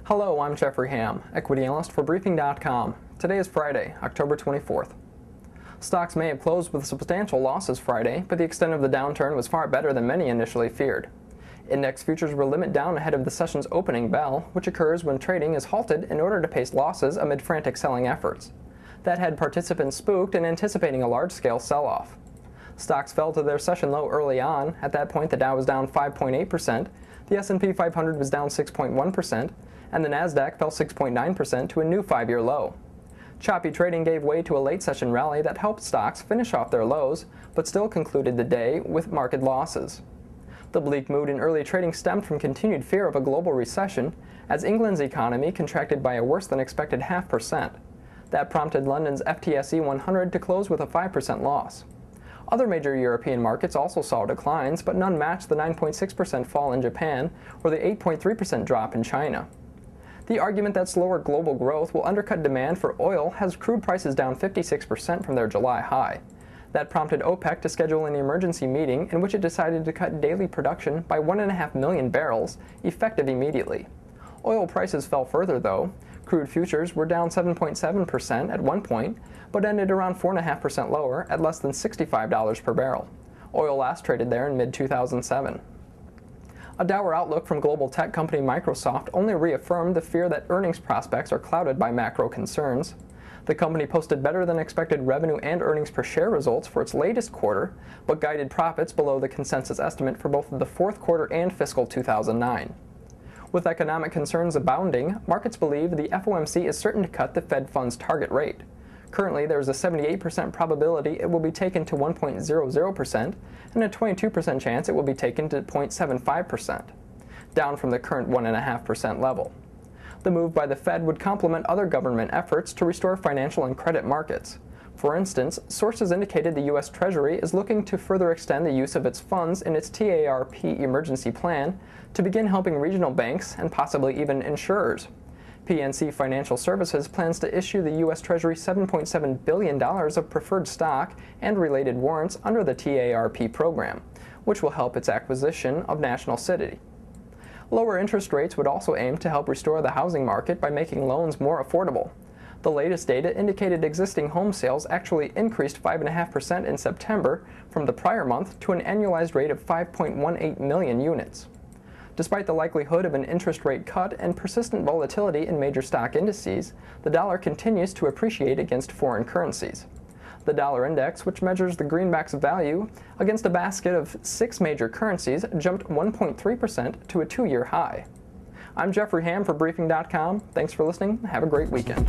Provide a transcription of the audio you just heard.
Hello, I'm Jeffrey Ham, equity analyst for Briefing.com. Today is Friday, October 24th. Stocks may have closed with substantial losses Friday, but the extent of the downturn was far better than many initially feared. Index futures were limit down ahead of the session's opening bell, which occurs when trading is halted in order to pace losses amid frantic selling efforts. That had participants spooked and anticipating a large-scale sell-off. Stocks fell to their session low early on. At that point, the Dow was down 5.8%, the S&P 500 was down 6.1%, and the Nasdaq fell 6.9% to a new 5-year low. Choppy trading gave way to a late session rally that helped stocks finish off their lows, but still concluded the day with market losses. The bleak mood in early trading stemmed from continued fear of a global recession, as England's economy contracted by a worse than expected 0.5%. That prompted London's FTSE 100 to close with a 5% loss. Other major European markets also saw declines, but none matched the 9.6% fall in Japan or the 8.3% drop in China. The argument that slower global growth will undercut demand for oil has crude prices down 56% from their July high. That prompted OPEC to schedule an emergency meeting in which it decided to cut daily production by 1.5 million barrels, effective immediately. Oil prices fell further, though. Crude futures were down 7.7% at one point, but ended around 4.5% lower at less than $65 per barrel. Oil last traded there in mid-2007. A dour outlook from global tech company Microsoft only reaffirmed the fear that earnings prospects are clouded by macro concerns. The company posted better than expected revenue and earnings per share results for its latest quarter, but guided profits below the consensus estimate for both the fourth quarter and fiscal 2009. With economic concerns abounding, markets believe the FOMC is certain to cut the Fed funds target rate. Currently, there is a 78% probability it will be taken to 1.00% and a 22% chance it will be taken to 0.75%, down from the current 1.5% level. The move by the Fed would complement other government efforts to restore financial and credit markets. For instance, sources indicated the U.S. Treasury is looking to further extend the use of its funds in its TARP emergency plan to begin helping regional banks and possibly even insurers. PNC Financial Services plans to issue the U.S. Treasury $7.7 billion of preferred stock and related warrants under the TARP program, which will help its acquisition of National City. Lower interest rates would also aim to help restore the housing market by making loans more affordable. The latest data indicated existing home sales actually increased 5.5% in September from the prior month to an annualized rate of 5.18 million units. Despite the likelihood of an interest rate cut and persistent volatility in major stock indices, the dollar continues to appreciate against foreign currencies. The dollar index, which measures the greenback's value against a basket of 6 major currencies, jumped 1.3% to a 2-year high. I'm Jeffrey Ham for Briefing.com. Thanks for listening. Have a great weekend.